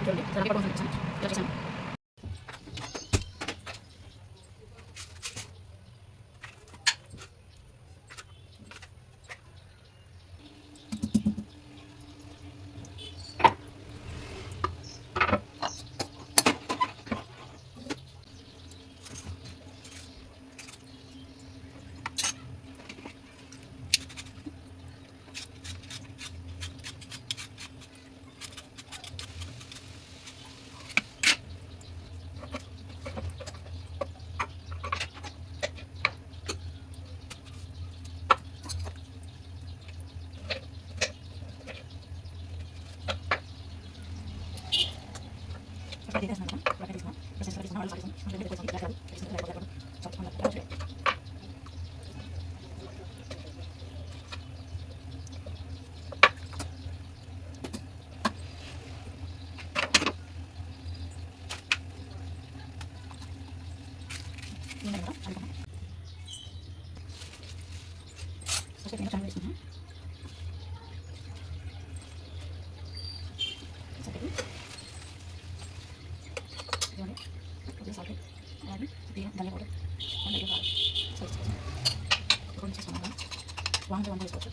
చూడండి సరే పడుకొని ఇలా చేశాను. వంట వేసుకోవచ్చు.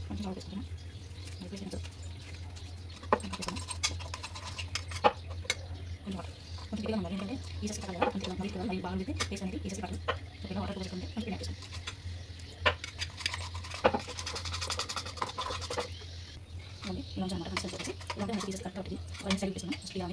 కొంచెం బాగా వేసుకుంటున్నాను. కొంచెం కొంచెం మరి ఏంటంటే పీసెస్ పట్టాలి కదా, కొంచెం మరి మరి బాగా అయితే పేస్ట్ అనేది పీసెస్ పట్టాలి. ఓకేనా, వాటర్ పోసుకుంటే కొంచెం పిండి వేసుకోండి. ఇలా అనమాట కన్సిస్టెన్సీ వచ్చేసి ఇలా మంచి పీసెస్ కట్ అవుతుంది. రెండు సైడ్ వేసుకున్నాం. ఫస్ట్ ఇలా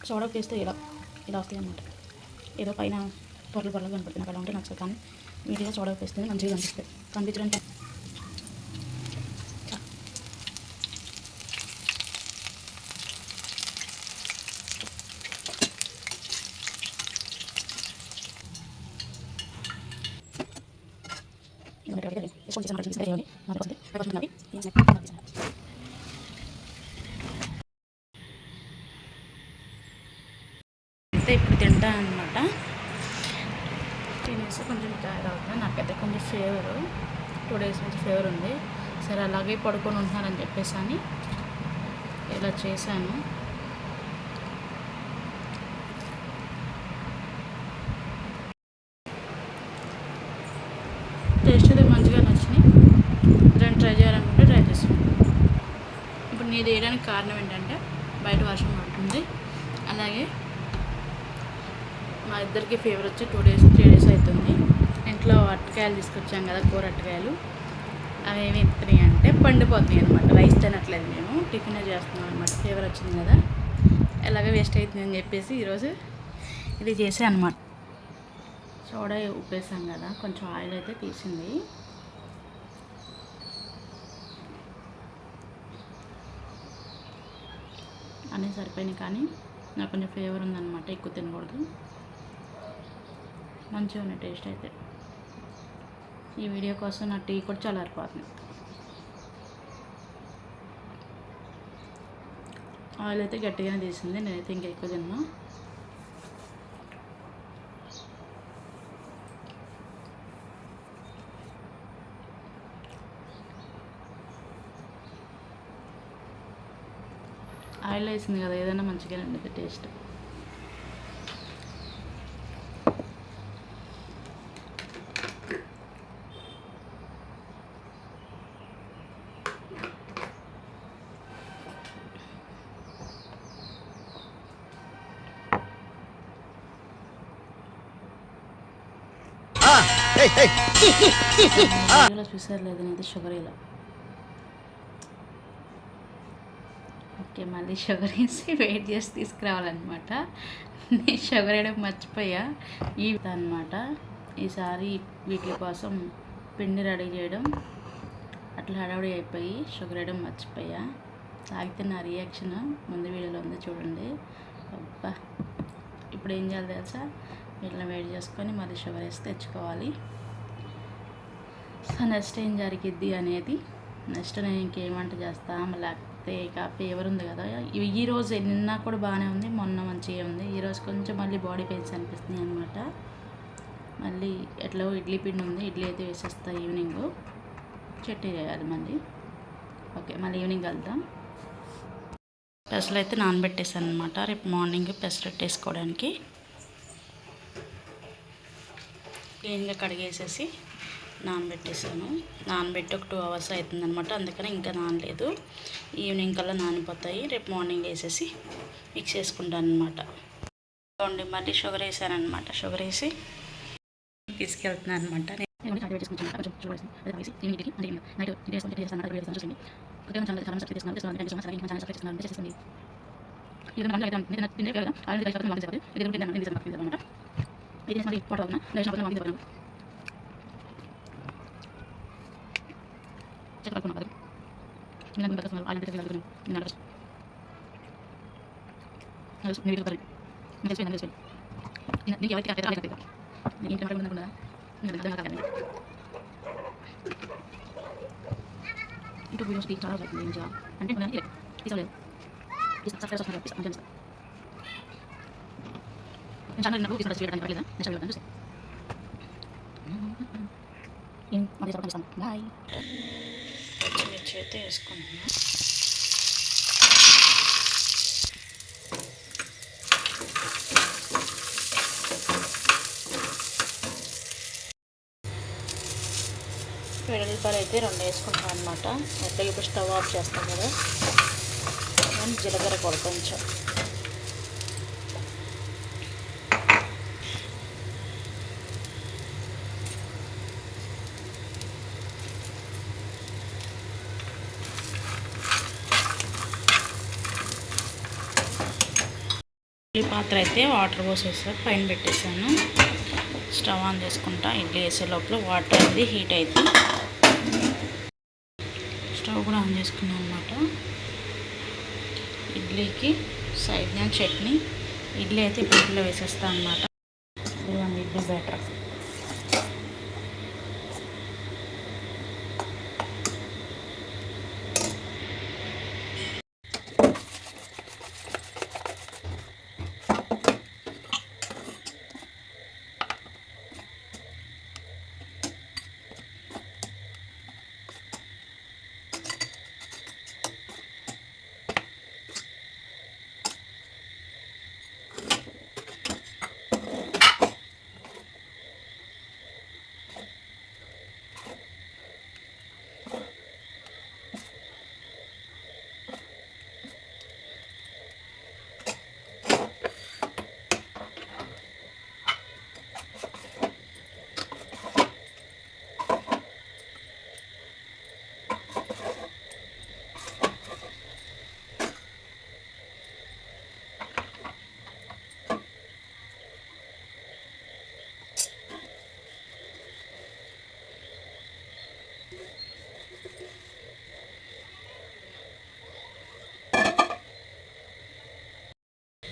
సోడా వేస్తే ఇలా వస్తాయి అన్నమాట. ఏదో పైన పొరలు పొరలు కనపడుతుంది. నాకు అలా ఉంటే నచ్చదు, కానీ వీటిలో సోడా వేస్తే మంచిగా కనిపిస్తుంది. కనిపించడానికి ఇప్పుడు తింటాను అనమాట. తినేసి కొంచెం చాయ్ తాగుతాను. నాకైతే కొంచెం ఫీవర్, 2 days నుంచి ఫీవర్ ఉంది. సరే అలాగే పడుకొని ఉంటున్నారని చెప్పేసి అని ఇలా చేశాను. టేస్ట్ అయితే మంచిగా నచ్చినాయి. దాన్ని ట్రై చేయాలనుకుంటే ట్రై చేస్తాను. ఇప్పుడు నేను వేయడానికి కారణం ఏంటంటే బయట వర్షం పడుతుంది. అలాగే మా ఇద్దరికి ఫీవర్ వచ్చి 2 days 3 days అవుతుంది. ఇంట్లో అరటికాయలు తీసుకొచ్చాం కదా, కూర అరటికాయలు, అవి ఏమి ఎత్తున్నాయి అంటే పండిపోతున్నాయి అనమాట. రైస్ తినట్లేదు, మేము టిఫిన్ చేస్తున్నాం అనమాట. ఫీవర్ వచ్చింది కదా, ఎలాగో వేస్ట్ అవుతుంది అని చెప్పేసి ఈరోజు ఇది చేసే అనమాట. సోడా ఉప్పేసాం కదా, కొంచెం ఆయిల్ అయితే తీసింది. అన్నీ సరిపోయినాయి, కానీ నాకు కొంచెం ఫీవర్ ఉందన్నమాట, ఎక్కువ తినకూడదు. మంచిగా ఉన్నాయి టేస్ట్ అయితే. ఈ వీడియో కోసం నా టీ కూడా చల్లారిపోతుంది. ఆయిల్ అయితే గట్టిగానే తీసింది, నేనైతే ఇంకా ఎక్కువ తిన్నా. ఆయిల్ వేసింది కదా, ఏదైనా మంచిగానే ఉండేది టేస్ట్. చూసారు లేదు అనేది షుగర్ ఇలా. ఓకే, మళ్ళీ షుగర్ వేసి వెయిట్ చేసి తీసుకురావాలన్నమాట. నేను షుగర్ వేయడం మర్చిపోయా అనమాట. ఈసారి వీటి కోసం పిండి రెడీ చేయడం అట్లా హడావుడి అయిపోయి షుగర్ వేయడం మర్చిపోయా. తాగితే నా రియాక్షన్ ముందు వీడియోలో ఉంది చూడండి. అబ్బా, ఇప్పుడు ఏం చేయాలి తెలుసా, వీటిని వేడి చేసుకొని మళ్ళీ షుగర్ వేసి తెచ్చుకోవాలి. సో నెక్స్ట్ ఏం జరిగిద్ది అనేది, నెక్స్ట్ నేను ఇంకేం వంట చేస్తా, లేకపోతే ఇక ఫీవర్ ఉంది కదా. ఈరోజు నిన్న కూడా బాగానే ఉంది, మొన్న మంచిగా ఉంది. ఈరోజు కొంచెం మళ్ళీ బాడీ పెయిన్స్ అనిపిస్తున్నాయి అనమాట. మళ్ళీ ఎట్లా ఇడ్లీ పిండి ఉంది, ఇడ్లీ అయితే వేసేస్తా. ఈవినింగ్ చట్నీ చేయాలి మళ్ళీ. ఓకే, మళ్ళీ ఈవినింగ్ వెళ్దాం. పెసలు అయితే నానబెట్టేసాను అనమాట, రేపు మార్నింగ్ పెసరట్టు వేసుకోవడానికి. క్లీన్గా కడిగేసేసి నానబెట్టేసాను. నానబెట్టి ఒక 2 hours అవుతుందనమాట, అందుకని ఇంకా నానలేదు. ఈవినింగ్ కల్లా నానిపోతాయి. రేపు మార్నింగ్ వేసేసి మిక్స్ చేసుకుంటాను అనమాట. మళ్ళీ షుగర్ వేసానమాట. షుగర్ వేసి తీసుకెళ్తున్నాను అనమాట. ఇటు వీడియోస్కి చాలా అవుతుంది ఏం చేయాలి అంటే తీసుకోలేదు. సబ్స్క్రైబ్ వస్తున్నారు ఛానల్ నాకు తీసుకోవడానికి పర్లేదా? నెక్స్ట్ వీడియో చూసి మళ్ళీ చెప్పండి. బాయ్. పచ్చిమిర్చి అయితే వేసుకుంటున్నాను. వెల్లుల్లిపాయలు అయితే 2 వేసుకుంటాను అనమాట. అయితే ఇప్పుడు స్టవ్ ఆఫ్ చేస్తాం కదా, అండ్ జీలకర్ర కూడా కొంచెం. ఇడ్లీ పాత్ర అయితే వాటర్ పోసేసాను, పైన పెట్టేసాను. స్టవ్ ఆన్ చేసుకుంటా. ఇడ్లీ వేసే లోపల వాటర్ అనేది హీట్ అయితే స్టవ్ కూడా ఆన్ చేసుకున్నాను అనమాట. ఇడ్లీకి సైడ్ నేను చట్నీ, ఇడ్లీ అయితే ప్లేట్లో వేసేస్తాను అనమాట. ఇడ్లీ బ్యాటర్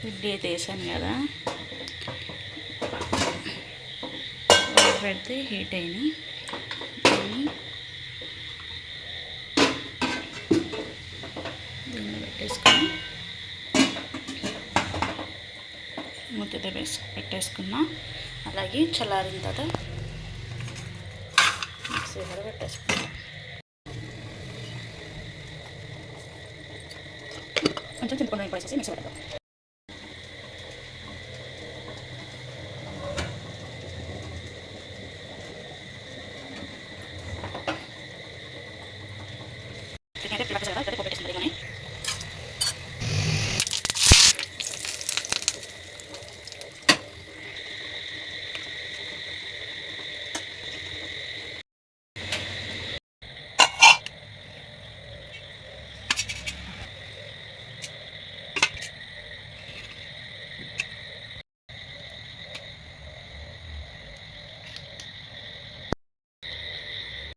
ఇడ్లీ అయితే వేసాను కదా, వాటర్ పెడితే హీట్ అయినాయి. దీన్ని పెట్టేసుకొని మూత పెట్టేసుకున్నా. అలాగే చల్లారిన తర్వాత మిక్సీ కూడా పెట్టేసుకున్నా. కొంచెం చింతపండు వేసేసి మిక్సీ పెడతాం.